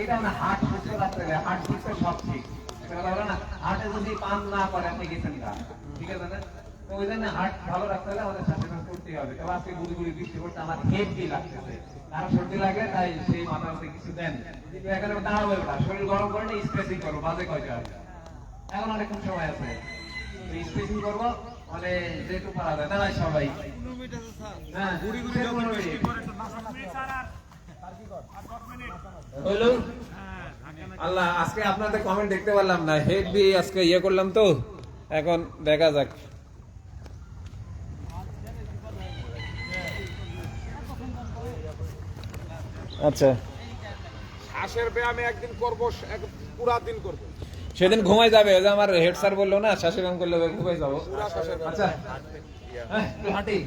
এটা না হার্ট সুস্থ রাখতে হবে হার্ট সুস্থ সব ঠিক এটা বলো না হার্টে যদি পান না করে আপনি গেছেন ঠিক আছে না তো ওই জন্য হার্ট ভালো রাখতে হলে আমাদের শ্বাস করতে হবে। তবে আজকে গুড়ি গুড়ি বৃষ্টি করতে আমার হেভি লাগতেছে, কারো সর্দি লাগে তাই সেই মাথার মধ্যে কিছু দেন। এখানে দাঁড়াবো না, শরীর গরম করে স্ট্রেচিং করবো, বাজে কয়টা এখন অনেকক্ষণ সময় আছে, স্ট্রেচিং করবো মানে যেটুকু পারা যায়। দাঁড়াই সবাই, হ্যাঁ হলো। আল্লাহ আজকে আপনাদের কমেন্ট দেখতে পারলাম না, হেভি আজকে ইয়ে করলাম তো, এখন দেখা যাক। আচ্ছা শ্বাসের ব্যায়াম একদিন করবো, পুরা দিন করবো। সেদিন ঘুমাই যাবে, ওই যে আমার হেড স্যার বললো না শ্বাসের ব্যায়াম করলে ঘুমাই যাবো। আচ্ছা হ্যাঁ একটু হাঁটি,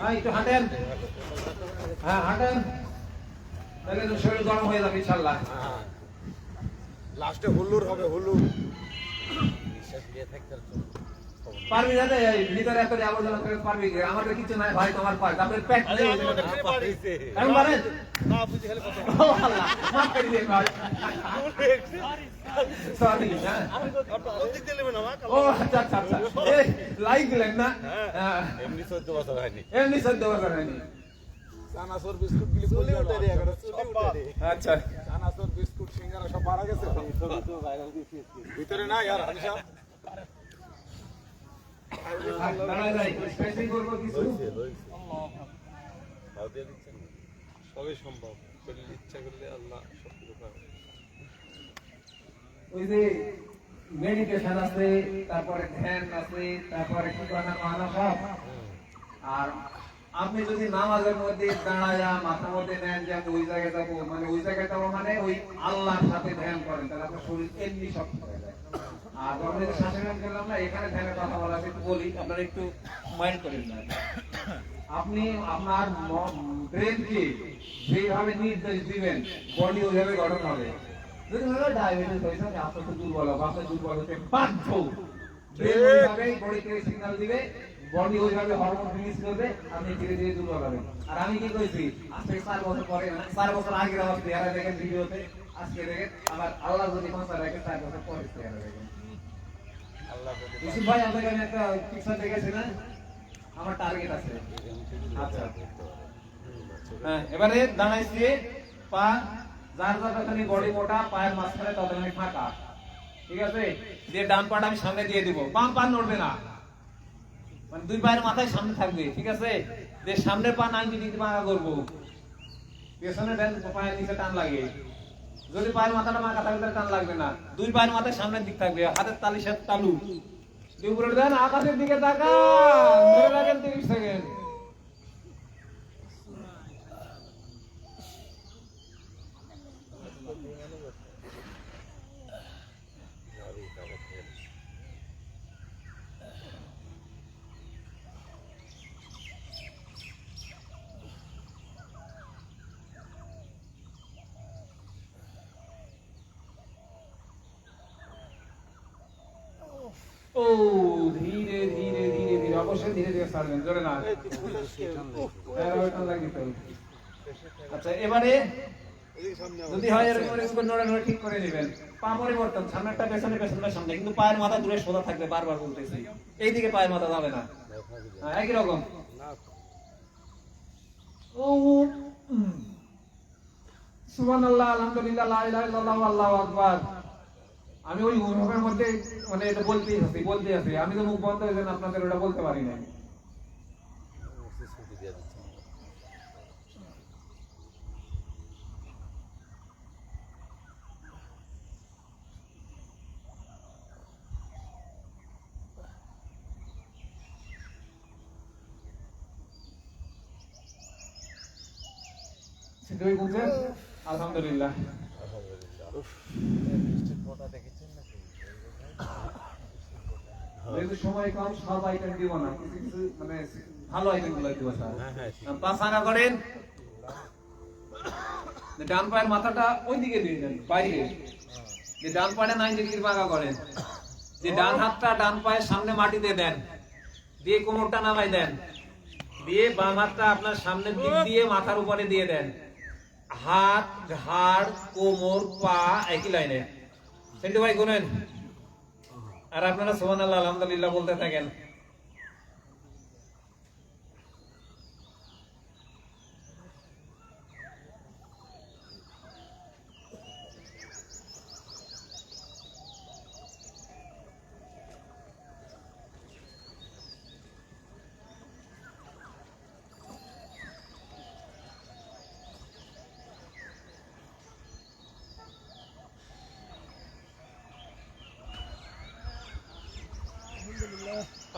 হ্যাঁ একটু হাঁটেন, হ্যাঁ হাঁটেন, তাহলে তো শরীর গরম হয়ে যাবে ইনশাল্লাহ। লাস্টে হুল্লুর হবে, হুল্লুর। পারবি না রে, ভিতরে এত আবর্জনা করে পারবি? আমাদের কিছু নাই ভাই, তোমার পার আপনার পেট এখন পারেন না, বুঝি খালি কথা। ও আল্লাহ মাফ করে দিন ভাই, সরি। ও আচ্ছা আচ্ছা আচ্ছা, এই লাইক দিলেন না? এমনি 14 বছর হয়নি, এমনি 14 বছর হয়নি। চানাচুর বিস্কুট গুলি চুলি উঠে রে, এখন চুলি উঠে রে। আচ্ছা চানাচুর বিস্কুট সিঙ্গারা সব মারা গেছে ভিতরে না यार হানিসা। দাঁড়ায় যাই, স্পেসিং করব কিছু। সবই সম্ভব, করলে ইচ্ছা করলে আল্লাহ সব কিছু পারে। ওই যে মেডিটেশন আছে, তারপরে ধ্যান আছে, তারপরে কি কথা মানা সব। আর আপনি যদি নামাজের মধ্যে দাঁড়ায়া মাথার মধ্যে নেন যে আমি ওই জায়গায় যাবো, মানে ওই জায়গায় যাবো মানে ওই আল্লাহর সাথে ধ্যান করেন, তাহলে আপনার শরীর এমনি শক্ত হয়ে যায়। আর যখন যদি শ্বাসের ধ্যান করলাম না, এখানে ধ্যানের কথা বলা আছে, একটু বলি, আপনারা একটু মাইন্ড করেন না। আপনি আপনার ব্রেনকে যেভাবে নির্দেশ দিবেন, বডি ওইভাবে গঠন হবে। যদি ভাবে ডায়াবেটিস হয়েছে, আপনার তো দুর্বল হবে, আপনার দুর্বল হতে বাধ্য। ব্রেন ওইভাবে বডিকে সিগন্যাল দিবে, বডি ওইভাবে হরমোন রিলিজ করবে, আপনি ধীরে ধীরে দুর্বল হবেন। আর আমি কি কইছি, আজকে 4 বছর পরে, 4 বছর আগে আমার চেহারা দেখেন ভিডিওতে, আজকে দেখেন আবার আল্লাহ যদি ক্ষমতা রাখে 4 বছর পরে চেহারা দেখেন। ইউসুফ ভাই আপনাকে আমি একটা পিকচার দেখেছি না, আমার টার্গেট আছে। আচ্ছা হ্যাঁ, এবারে দাঁড়াইছি, পা যার যতখানি বডি মোটা, পায়ের মাঝখানে ততখানি ফাঁকা, ঠিক আছে? দিয়ে ডান পাটা আমি সামনে দিয়ে দিব, বাম পা নড়বে না, মানে দুই পায়ের মাথায় সামনে থাকবে, ঠিক আছে? দিয়ে সামনের পা 90 ডিগ্রি বাঁকা করবো, পেছনে দেন পায়ের নিচে টান লাগে। যদি পায়ের মাথাটা বাঁকা থাকবে তাহলে টান লাগবে না, দুই পায়ের মাথায় সামনের দিক থাকবে, হাতের তালির সাথে তালু দিয়ে উপরে দেন, আকাশের দিকে তাকান, ধরে রাখেন 30 সেকেন্ড। ও ধীরে ধীরে ধীরে ধীরে, অবশ্যই ধীরে ধীরে ছাড়বেন, জোরে না। আচ্ছা এবারে যদি হয় এরকম নড়ে নড়ে ঠিক করে নেবেন, পা পরিবর্তন, সামনেরটা পেছনে, পেছনটা সামনে, কিন্তু পায়ের মাথা দূরে সোজা থাকবে, বারবার বলতেছি, এইদিকে পায়ের মাথা যাবে না। একই রকম। ও সুবহানাল্লাহ, আলহামদুলিল্লাহ, লা ইলাহা ইল্লাল্লাহ, আল্লাহু আকবার। আমি ওই মুখের মধ্যে মানে এটা বলতেই আছি, আমি তো মুখ বন্ধ হয়ে যান, আপনাদের ওটা বলতে পারি না। দুই বুঝছেন? আলহামদুলিল্লাহ। যেহেতু সময় কম, সব আইটেম দিব না, কিছু কিছু মানে ভালো আইটেম গুলো দিব স্যার। পা সারা করেন, ডান পায়ের মাথাটা ওই দিকে দিয়ে দেন, বাইরে, যে ডান পায়ে 90 ডিগ্রি বাঁকা করেন, যে ডান হাতটা ডান পায়ের সামনে মাটিতে দেন, দিয়ে কোমরটা নামাই দেন, দিয়ে বাম হাতটা আপনার সামনের দিক দিয়ে মাথার উপরে দিয়ে দেন, হাত, ঘাড়, কোমর, পা একই লাইনে। সেন্টু ভাই গুনেন, আর আপনারা সুবহানাল্লাহ, আলহামদুলিল্লাহ বলতে থাকেন।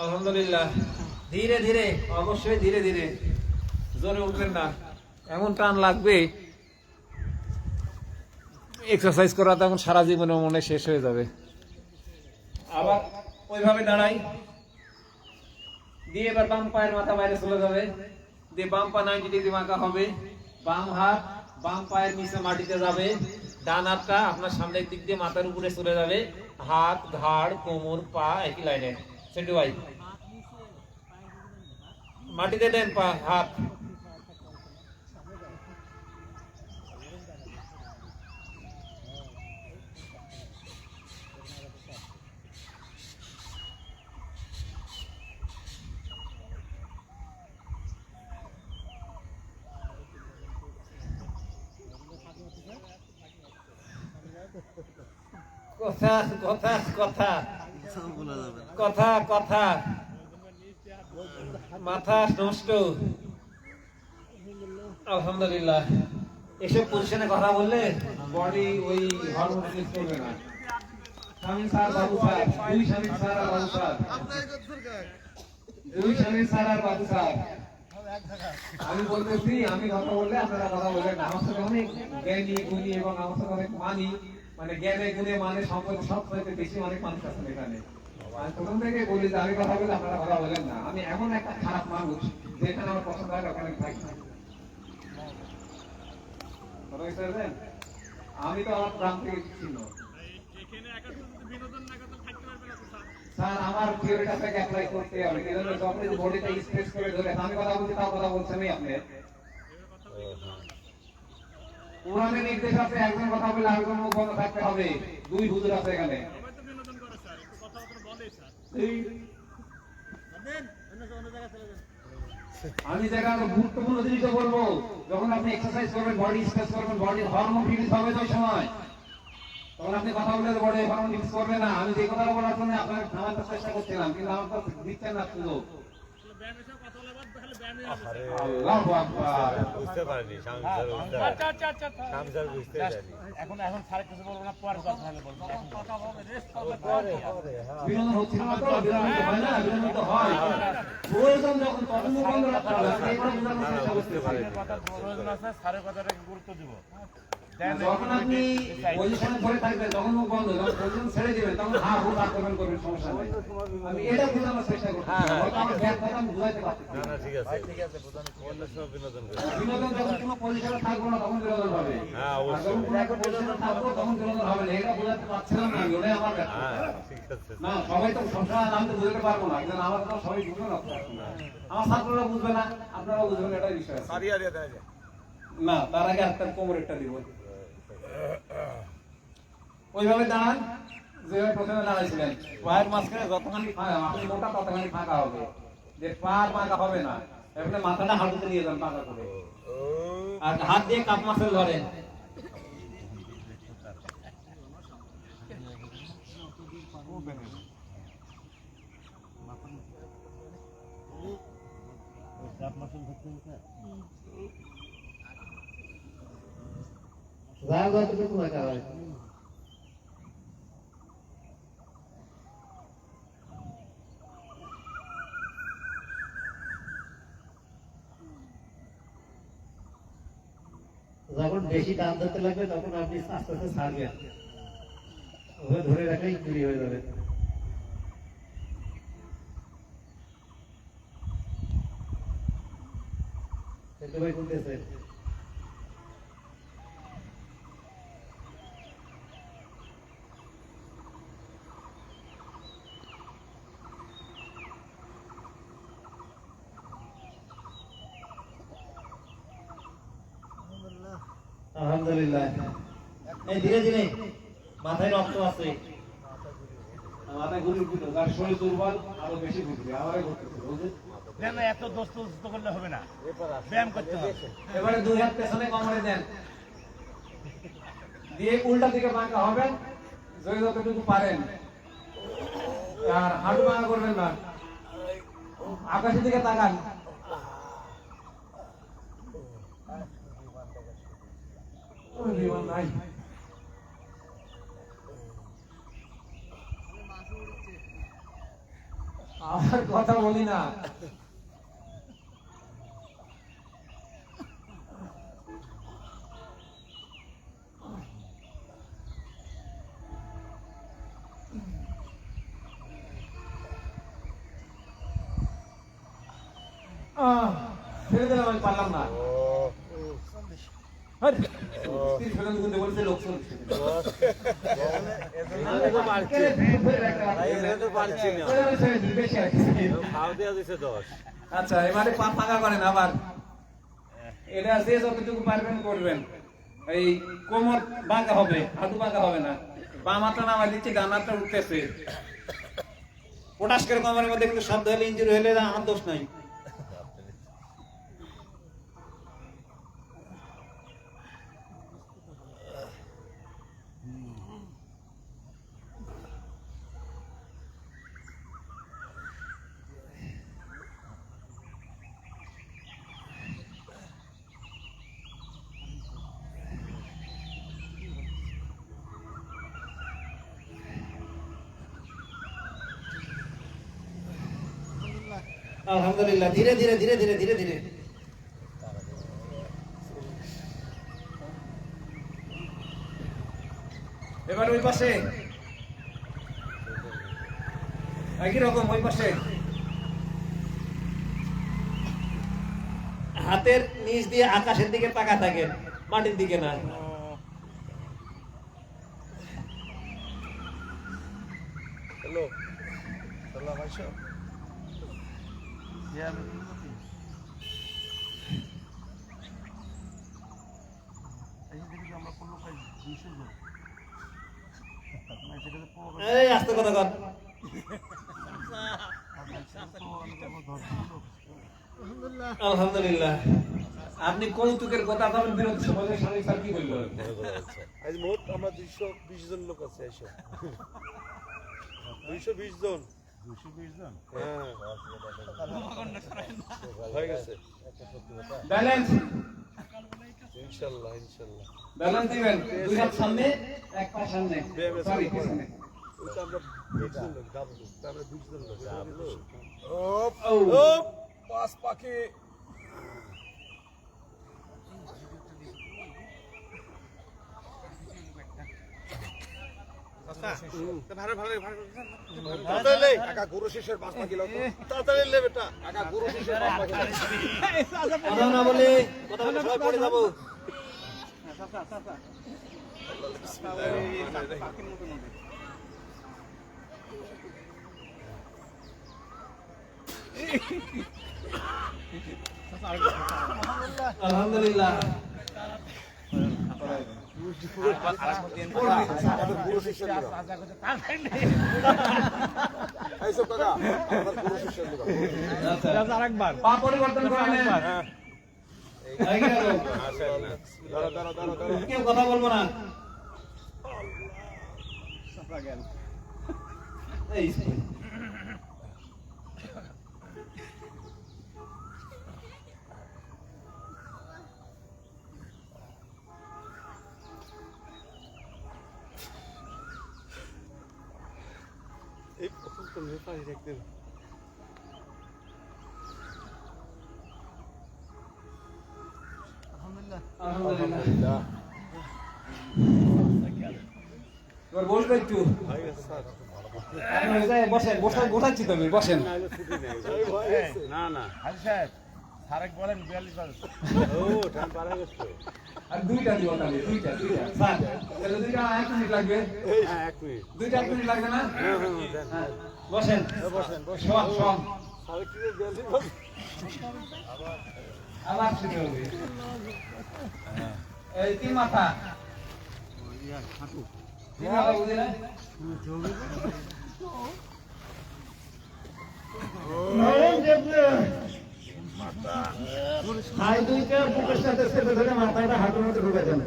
আলহামদুলিল্লাহ। ধীরে ধীরে, অবশ্যই ধীরে ধীরে, জোরে উঠবেন না। এমন টান লাগবে এক্সারসাইজ করা তখন সারা জীবনে মনে শেষ হয়ে যাবে। আবার ওইভাবে দাঁড়াই দিয়ে এবার বাম পায়ের মাথা বাইরে চলে যাবে, দিয়ে বাম পা 90 ডিগ্রি বাঁকা হবে, বাম হাত বাম পায়ের নিচে মাটিতে যাবে, ডান হাতটা আপনার সামনের দিক দিয়ে মাথার উপরে চলে যাবে, হাত ঘাড় কোমর পা একই লাইনে সেটু ভাই মাটিতে দেন, পা হাত কথা কথা কথা কথা কথা মাথা নষ্ট। আলহামদুলিল্লাহ। এসব পজিশনে কথা বললে বডি ওই হরমোন রিলিজ করবে না। শামিম স্যার, বাবু স্যার, দুই শামিম স্যার আর বাবু স্যার, দুই শামিম স্যার আর বাবু স্যার। আমি বলতেছি, আমি কথা বললে আপনারা কথা বলবেন না। আমার সাথে অনেক জ্ঞানী গুণী এবং আমার সাথে অনেক মানি, মানে জ্ঞানে গুণে মানে সম্পর্ক সব চাইতে বেশি অনেক মানুষ আছেন এখানে। আমি প্রথম থেকে বলি যে আমি কথা বলে আপনারা কথা বলেন না। আমি এমন একটা খারাপ মানুষ যেখানে আমার পছন্দ হয় ওখানে থাকি না। আমি তো আমার গ্রাম থেকে ছিল স্যার, আমার থিওরিটাকে অ্যাপ্লাই করতে হবে। এজন্য যখন এই বডিটা স্ট্রেচ করে ধরে আমি কথা বলছি, তাও কথা বলছেন না আপনি। কোরআনে নির্দেশ আছে একজন কথা বলে আরেকজন মুখ বন্ধ থাকতে হবে। দুই হুজুর আছে এখানে। আমি যেটা গুরুত্বপূর্ণ জিনিসটা বলবো, যখন আপনি এক্সারসাইজ করবেন, বডি স্ট্রেচ করবেন, বডির হরমোন রিলিজ হবে ওই সময়, তখন আপনি কথা বলে বডি হরমোন রিলিজ করবে না। আমি যে কথা বলার জন্য আপনার নামাতে চেষ্টা করছিলাম, কিন্তু আমার তো দিচ্ছেন না সুযোগ। আল্লাহু আকবার। বুঝতে পারিনি, শামিম স্যার বুঝতে পারিনি। এখন স্যার কিছু বলবো না, পরে কথা হলে বলবো। এখন কথা হবে, রেস্ট করবে, পরে হবে। বিনোদন হচ্ছে না তো, বিনোদন তো হয় না, বিনোদন তো হয়। প্রয়োজন যখন তখন বন্ধ রাখতে হবে। এইবার বোঝানোর চেষ্টা করতে পারি। কথা প্রয়োজন আছে, স্যারের কথাটাকে গুরুত্ব দিব। যখন আপনি পজিশনে ধরে থাকবেন তখন মুখ বন্ধ, যখন পজিশন ছেড়ে দিবেন তখন হাত হুট আক্রমণ করবেন, সমস্যা নেই। আমি এটা বোঝানোর চেষ্টা করছি। হয়তো আমার ব্যাগ কথা আমি বুঝাইতে পারছি না। না ঠিক আছে, ঠিক আছে, বোঝানো কোনটা সব বিনোদন করে। বিনোদন যখন কোনো পজিশনে থাকবো না তখন বিনোদন হবে। হ্যাঁ, আর অবশ্যই। যখন কোনো একটা পজিশনে থাকবো তখন বিনোদন হবে না। এটা বোঝাতে পারছিলাম না আমি, ওটাই আমার ব্যাপার। হ্যাঁ, ঠিক আছে। না সবাই তো সবসময় আমি তো বুঝতে পারবো না, কিন্তু আমার তো সবাই বুঝবে না। আমার ছাত্ররা বুঝবে না, আপনারা বুঝবেন, এটাই বিষয় আছে। না, তার আগে একটা কোমরেরটা দিব। ওইভাবে দাঁড়ান যেভাবে প্রথমে দাঁড়াইছিলেন। পায়ের মাঝখানে যতখানি আপনি মোটা ততখানি ফাঁকা হবে, যে পা ফাঁকা হবে না। এখানে মাথাটা হাঁটুতে নিয়ে যান ফাঁকা করে, আর হাত দিয়ে কাপ মাসেল ধরেন। যখন বেশি টান ধরতে লাগবে তখন আপনি আস্তে আস্তে ছাড়বেন, ওভাবে ধরে রাখলেই চুরি হয়ে যাবে। ভাই বলতেছে আলহামদুলিল্লাহ। এই ধীরে ধীরে, মাথায় রক্ত আছে, মাথায় গুলি উঠবে, যার শরীর দুর্বল আরো বেশি ঘুরবে, আমারই ঘুরতেছে বুঝলেন। না, এত দোস্ত করলে হবে না, ব্যায়াম করতে হবে। এবারে দুই হাত পেছনে কোমরে দেন, দিয়ে উল্টা দিকে বাঁকা হবেন যতটুকু পারেন, আর হাঁটু বাঁকা করবেন না। আকাশের দিকে তাকান। বিমান নাই। আমার কথা বলি না। ছেড়ে দিলাম, আমি পারলাম না। আচ্ছা, এবারে পা ফাঁকা করেন আবার। এটা যে যতটুকু পারবেন করবেন। এই কোমর বাঁকা হবে, হাঁটু বাঁকা হবে না। বাম হাতটা নামাই দিচ্ছি, ডান হাতটা উঠতেছে। পটাশ করে কোমরের মধ্যে কিন্তু শব্দ হলে, ইঞ্জুরি হলে আমার দোষ নাই। আলহামদুলিল্লাহ, ধীরে ধীরে ধীরে ধীরে ধীরে ধীরে। এবার ওই পাশে একই রকম, ওই পাশে হাতের নিচ দিয়ে আকাশের দিকে তাকা থাকেন, মাটির দিকে না। হ্যালো সালাম আইসো এই আস্তে কথা কর। আলহামদুলিল্লাহ, আপনি কৌতুকের কথা বলেন, বিরোধী সমাজের সামনে স্যার কি বললো? আজ মোট আমরা 220 জন লোক আছে এসে 220 জন। 220 জন? হ্যাঁ, হয়ে গেছে। ব্যালেন্স ইনশাআল্লাহ ইনশাআল্লাহ। ব্যালেন্স দিবেন, দুই হাত সামনে, এক পা সামনে, সরি পিছনে। ওটা আমরা 20 জন লোক, ডাবলু আমরা 20 জন লোক। ডাবলু ও পাঁচ পাখি। কাকা গুরু শিষ্যের পাঁচ পাখি লোক তাড়াতাড়ি লে বেটা। কাকা গুরু শিষ্যের পাঁচ পাখি কথা না বলে, কথা বলে সবাই পড়ে যাবো। আলহামদুলিল্লাহ, গুরু শিষ্যের লোক। এইসব কাকা আমার গুরু শিষ্যের লোক। পা পরিবর্তন করে নেন। দাঁড়া দাঁড়া দাঁড়া দাঁড়া। কেউ কথা বলবো না। এই এই প্রথম তো নেপালি দেখতেন। আলহামদুলিল্লাহ, এবার বসবে একটু। হয়ে গেছে স্যার। বসেন, বসাচ্ছি তো আমি, বসেন। না না হাজি সাহেব সারেক বলেন 42 বার। ও টাইম পার হয়ে গেছে। আর দুইটা দিব তাহলে, দুইটা স্যার, তাহলে দুইটা 1 মিনিট লাগবে। হ্যাঁ 1 মিনিট। দুইটা 1 মিনিট লাগবে না? হ্যাঁ হ্যাঁ দেন। হ্যাঁ, বসেন বসেন বসেন। শোন শোন, আর কি 42 আবার শুরু হবে। এই তিন মাথা, তিন মাথা বুঝি না? হাই দুইটা বুকের সাথে চেপে ধরে মাথাটা হাঁটুর মধ্যে ঢুকে দেন।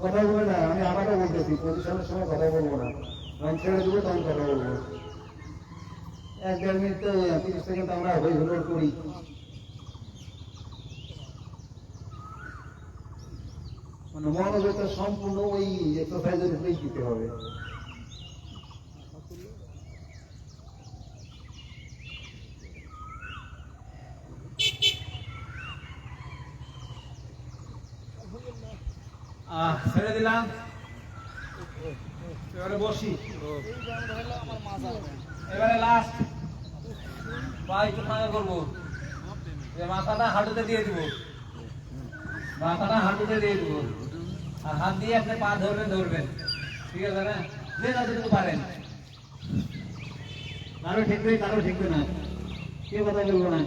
কথা বলবে না, আমি আমারও বলতেছি, পজিশনের সময় কথা বলবো না, আমি ছেড়ে দেবো তখন কথা বলবো। 1-1.5 মিনিট তো 30 সেকেন্ড আমরা হই হুলোড় করি। মানে মনোযোগটা সম্পূর্ণ ওই এক্সারসাইজের উপরেই দিতে হবে। ছেড়ে দিলাম, এবারে বসি। এবারে লাস্ট পা একটু ফাঁকা করবো, মাথাটা হাঁটুতে দিয়ে দিব, মাথাটা হাঁটুতে দিয়ে দিব, আর হাত দিয়ে আপনি পা ধরবেন, ঠিক আছে না? যে যতটুকু পারেন। কারো ঠেকবে কারো ঠেকবে না, কেউ কথা বলবো না।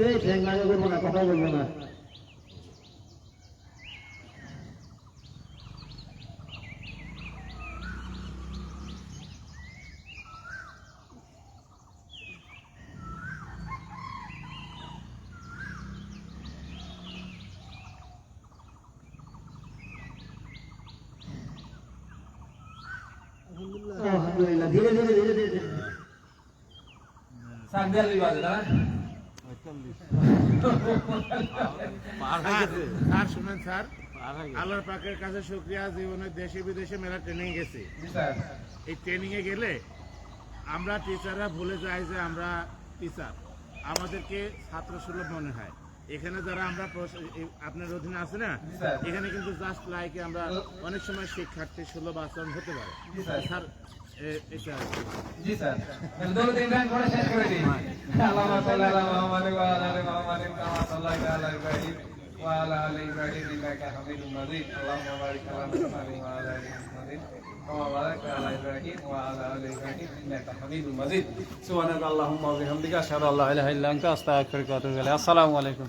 এই ঠ্যাং লাগা করবো না, কথা বলবো না। আলহামদুলিল্লাহ, ধীরে ধীরে ধীরে ধীরে। শাক দিয়ে বাজে না? স্যার শুনেন স্যার, আল্লাহর পাকের কাছে শুকরিয়া, জীবনে দেশে বিদেশে মেলা ট্রেনিং গেছি। জি স্যার। এই ট্রেনিং এ গেলে আমরা টিচাররা ভুলে যাই যে আমরা টিচার, আমাদেরকে ছাত্র সুলভ মনে হয়। এখানে যারা আমরা আপনার অধীনে আছে না, জি স্যার। এখানে কিন্তু জাস্ট লাইকে আমরা অনেক সময় শিক্ষার্থী সুলভ আচরণ হতে পারে। জি স্যার। স্যার এটা জি স্যার, দুটো তিন লাইন পড়ে শেষ করে দিই। আল্লাহুম্মা সাল্লি আলা মুহাম্মাদিন ওয়া আলা আলি মুহাম্মাদিন কামা সাল্লাইতা আলা ইব্রাহিম ওয়া আলা আলি ইব্রাহিম ইন্নাকা হামিদুম মাজিদ। আল্লাহুম্মা বারিক আলা মুহাম্মাদিন ওয়া আলা আলি মুহাম্মাদিন কামা বারাকতা আলা ইব্রাহিম ওয়া আলা আলি ইব্রাহিম ইন্নাকা হামিদুম মাজিদ। সুবহানাকা আল্লাহুম্মা ওয়া বিহামদিকা আশহাদু আল্লা ইলাহা ইল্লা আনতা আস্তাগফিরুকা ওয়া আতুবু ইলাইক। আসসালামু আলাইকুম।